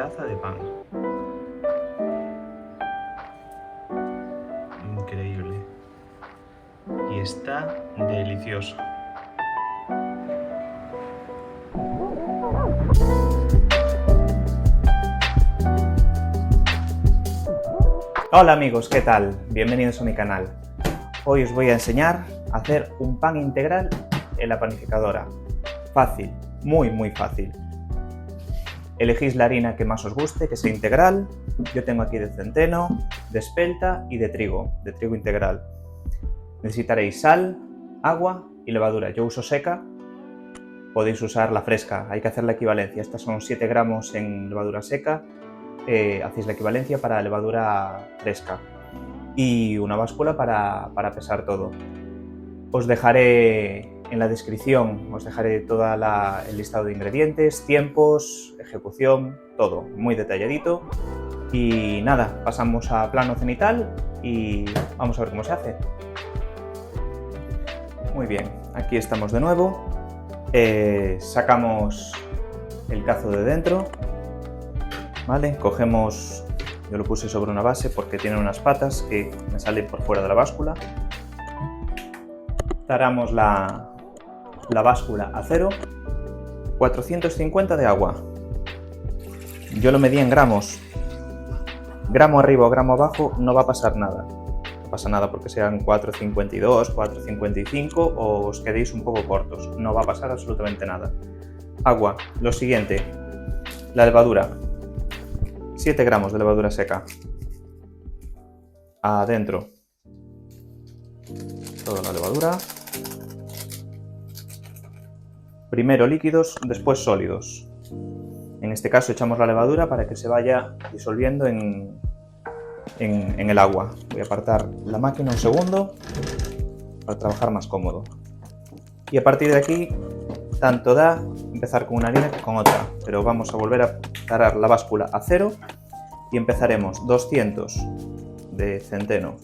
taza de pan. Increíble. Y está delicioso. Hola amigos, ¿qué tal? Bienvenidos a mi canal. Hoy os voy a enseñar a hacer un pan integral en la panificadora. Fácil, muy fácil. Elegís la harina que más os guste, que sea integral. Yo tengo aquí de centeno, de espelta y de trigo integral. Necesitaréis sal, agua y levadura. Yo uso seca, podéis usar la fresca, hay que hacer la equivalencia. Estas son 7 gramos en levadura seca, hacéis la equivalencia para levadura fresca. Y una báscula para pesar todo. Os dejaré en la descripción, os dejaré todo el listado de ingredientes, tiempos, ejecución, todo muy detalladito. Y nada, pasamos a plano cenital y vamos a ver cómo se hace. Muy bien, aquí estamos de nuevo. Sacamos el cazo de dentro, ¿vale? Cogemos, yo lo puse sobre una base porque tiene unas patas que me salen por fuera de la báscula. Taramos la báscula a 0, 450 de agua. Yo lo medí en gramos. Gramo arriba o gramo abajo no va a pasar nada. No pasa nada porque sean 4,52, 4,55 o os quedéis un poco cortos. No va a pasar absolutamente nada. Agua. Lo siguiente. La levadura. 7 gramos de levadura seca. Adentro. Toda la levadura. Primero líquidos, después sólidos. En este caso echamos la levadura para que se vaya disolviendo en el agua. Voy a apartar la máquina un segundo para trabajar más cómodo. Y a partir de aquí, tanto da empezar con una harina que con otra, pero vamos a volver a tarar la báscula a 0 y empezaremos 200 de centeno.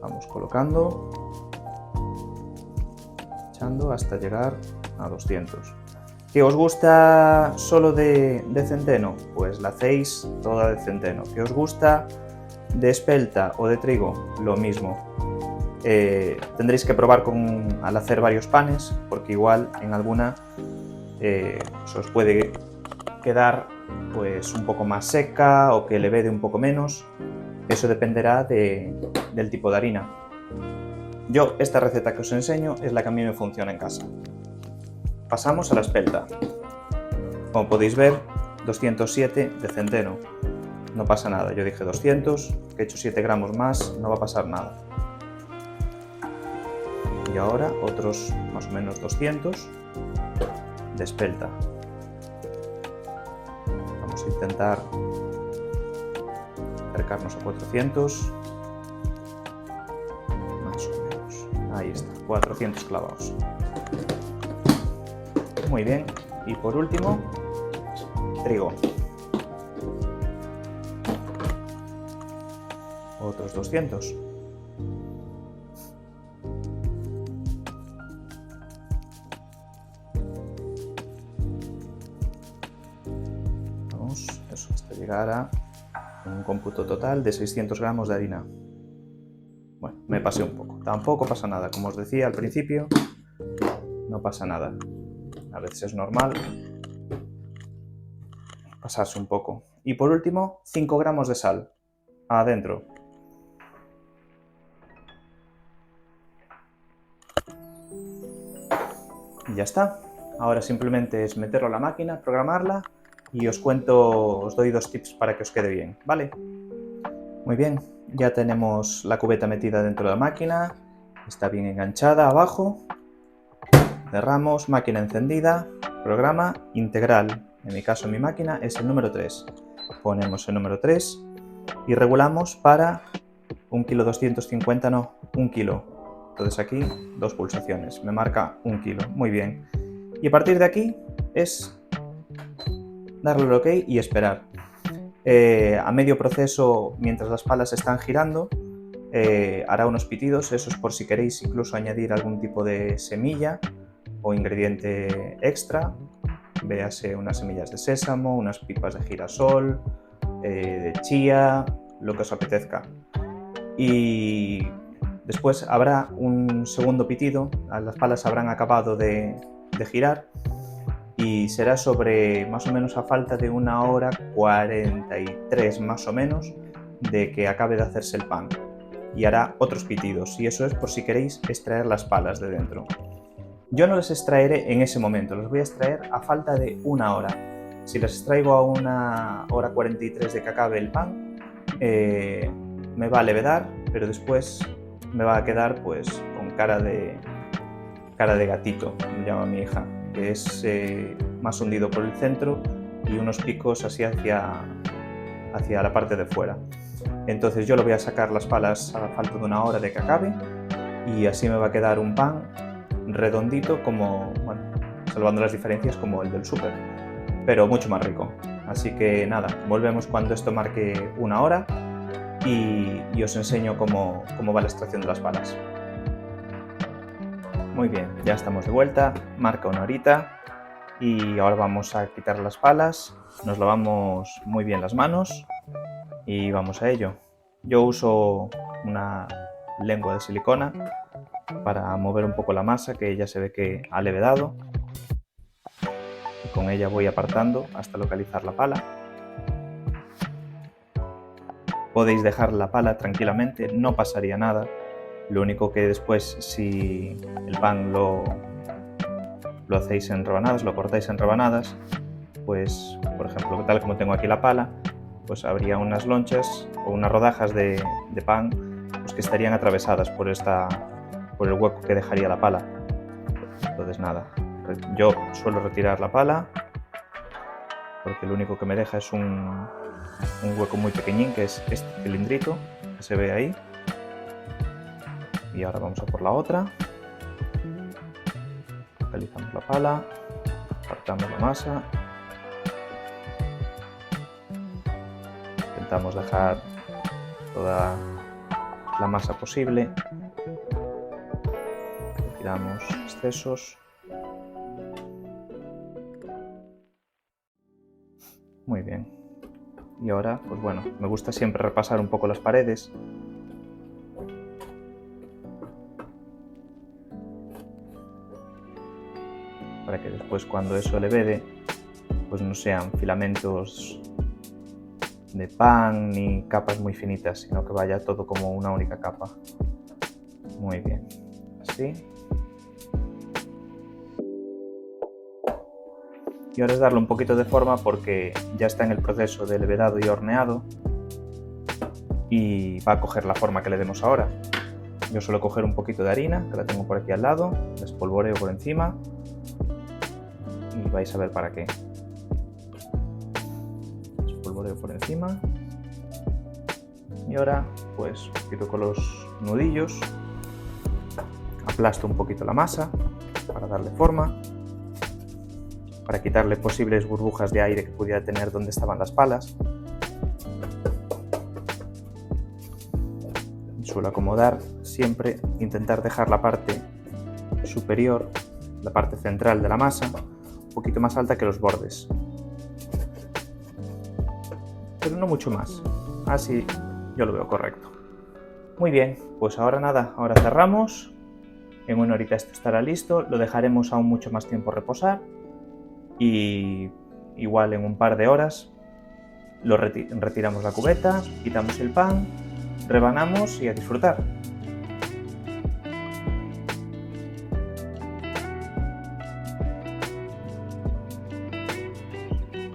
Vamos colocando, echando hasta llegar a 200. ¿Que os gusta solo de centeno? Pues la hacéis toda de centeno. ¿Que os gusta de espelta o de trigo? Lo mismo. Tendréis que probar al hacer varios panes, porque igual en alguna se os puede quedar pues un poco más seca o que le vede un poco menos. Eso dependerá del tipo de harina. Yo, esta receta que os enseño es la que a mí me funciona en casa. Pasamos a la espelta. Como podéis ver, 207 de centeno. No pasa nada, yo dije 200, que he hecho 7 gramos más, no va a pasar nada. Y ahora otros más o menos 200 de espelta. Vamos a intentar acercarnos a 400. Más o menos. Ahí está, 400 clavados. Muy bien. Y por último, trigo. Otros 200. Vamos, eso, hasta llegar a un cómputo total de 600 gramos de harina. Bueno, me pasé un poco. Tampoco pasa nada, como os decía al principio, no pasa nada. A veces es normal pasarse un poco. Y por último, 5 gramos de sal. Adentro. Y ya está. Ahora simplemente es meterlo a la máquina, programarla y os doy 2 tips para que os quede bien, ¿vale? Muy bien, ya tenemos la cubeta metida dentro de la máquina. Está bien enganchada abajo. Cerramos, máquina encendida, programa integral. En mi caso, mi máquina es el número 3. Ponemos el número 3 y regulamos para 1,250 kg, no, 1 kilo. Entonces aquí 2 pulsaciones, me marca 1 kilo, muy bien. Y a partir de aquí es darle al OK y esperar. A medio proceso, mientras las palas están girando, hará unos pitidos, eso es por si queréis incluso añadir algún tipo de semilla o ingrediente extra. véase unas semillas de sésamo, unas pipas de girasol, de chía, lo que os apetezca. Y después habrá un segundo pitido, las palas habrán acabado de girar y será sobre más o menos a falta de 1 hora 43 más o menos de que acabe de hacerse el pan, y hará otros pitidos, y eso es por si queréis extraer las palas de dentro. Yo no las extraeré en ese momento, las voy a extraer a falta de 1 hora. Si las extraigo a 1 hora 43 de que acabe el pan, me va a levedar, pero después me va a quedar pues con cara de gatito, me llama mi hija, que es más hundido por el centro y unos picos así hacia la parte de fuera. Entonces yo lo voy a sacar las palas a falta de 1 hora de que acabe, y así me va a quedar un pan redondito, como, bueno, salvando las diferencias, como el del súper, pero mucho más rico. Así que nada, volvemos cuando esto marque 1 hora y os enseño cómo va la extracción de las palas. Muy bien, ya estamos de vuelta, marca 1 horita y ahora vamos a quitar las palas, nos lavamos muy bien las manos y vamos a ello. Yo uso una lengua de silicona para mover un poco la masa, que ya se ve que ha levedado, y con ella voy apartando hasta localizar la pala. Podéis dejar la pala tranquilamente, no pasaría nada. Lo único que después, si el pan lo hacéis en rebanadas, lo cortáis en rebanadas, pues, por ejemplo, tal como tengo aquí la pala, pues habría unas lonchas o unas rodajas de pan pues que estarían atravesadas por el hueco que dejaría la pala. Entonces nada, yo suelo retirar la pala porque lo único que me deja es un hueco muy pequeñín, que es este cilindrito que se ve ahí. Y ahora vamos a por la otra. Localizamos la pala, apartamos la masa, intentamos dejar toda la masa posible, retiramos excesos. Muy bien. Y ahora, pues bueno, me gusta siempre repasar un poco las paredes. Para que después, cuando eso levede, pues no sean filamentos de pan ni capas muy finitas, sino que vaya todo como una única capa. Muy bien, así. Y ahora es darle un poquito de forma porque ya está en el proceso de levedado y horneado y va a coger la forma que le demos ahora. Yo suelo coger un poquito de harina, que la tengo por aquí al lado, la espolvoreo por encima y vais a ver para qué. Espolvoreo por encima y ahora pues tiro con los nudillos, aplasto un poquito la masa para darle forma, para quitarle posibles burbujas de aire que pudiera tener donde estaban las palas. Suelo acomodar siempre, intentar dejar la parte superior, la parte central de la masa, un poquito más alta que los bordes, pero no mucho más. Así yo lo veo correcto. Muy bien, pues ahora nada, ahora cerramos. En 1 horita esto estará listo, lo dejaremos aún mucho más tiempo reposar y igual en un par de horas lo retiramos la cubeta, quitamos el pan, rebanamos y a disfrutar.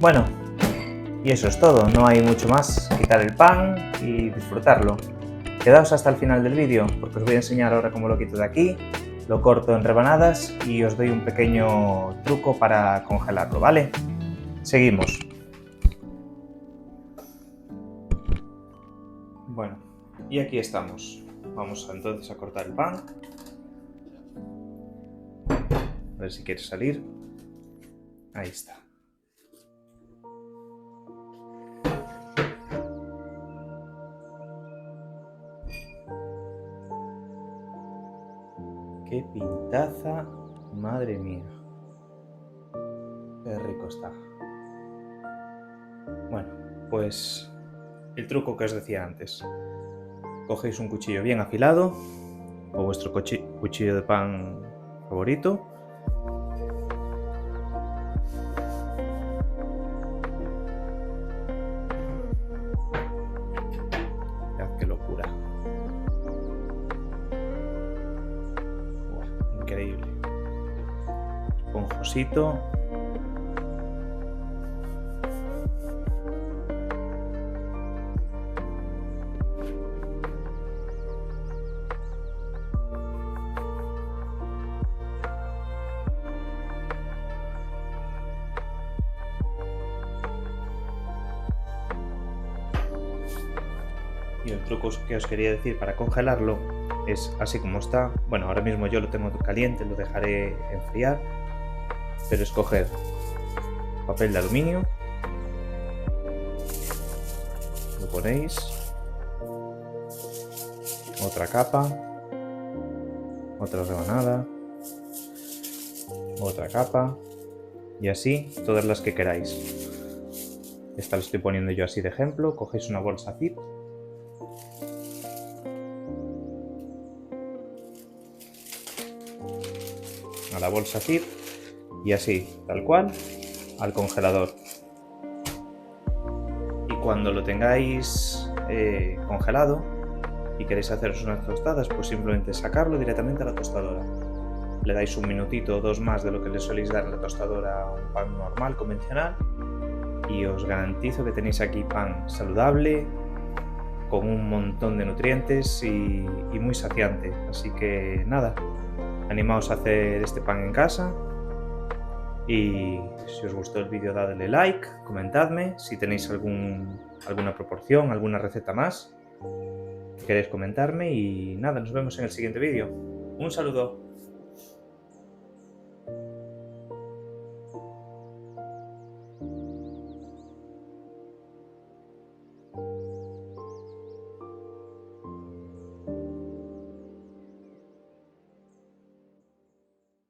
Bueno, y eso es todo, no hay mucho más. Quitar el pan y disfrutarlo. Quedaos hasta el final del vídeo porque os voy a enseñar ahora cómo lo quito de aquí, lo corto en rebanadas y os doy un pequeño truco para congelarlo, ¿vale? Seguimos. Bueno, y aquí estamos. Vamos entonces a cortar el pan. A ver si quiere salir. Ahí está. ¡Qué pintaza! Madre mía. Qué rico. rico está. Bueno, pues el truco que os decía antes. Cogéis un cuchillo bien afilado o vuestro cuchillo de pan favorito. Mirad qué locura. Buah, increíble. Esponjosito. Y el truco que os quería decir para congelarlo es así como está. Bueno, ahora mismo yo lo tengo caliente, lo dejaré enfriar. Pero escoger papel de aluminio, lo ponéis, otra capa, otra rebanada, otra capa y así todas las que queráis. Esta la estoy poniendo yo así de ejemplo. Cogéis una bolsa zip, a la bolsa zip y así, tal cual, al congelador. Y cuando lo tengáis congelado y queréis haceros unas tostadas, pues simplemente sacarlo directamente a la tostadora. Le dais un minutito o dos más de lo que le soléis dar en la tostadora a un pan normal, convencional, y os garantizo que tenéis aquí pan saludable, con un montón de nutrientes y muy saciante. Así que nada, animaos a hacer este pan en casa. Y si os gustó el vídeo, dadle like, comentadme si tenéis alguna proporción, alguna receta más que queréis comentarme y nada, nos vemos en el siguiente vídeo. Un saludo.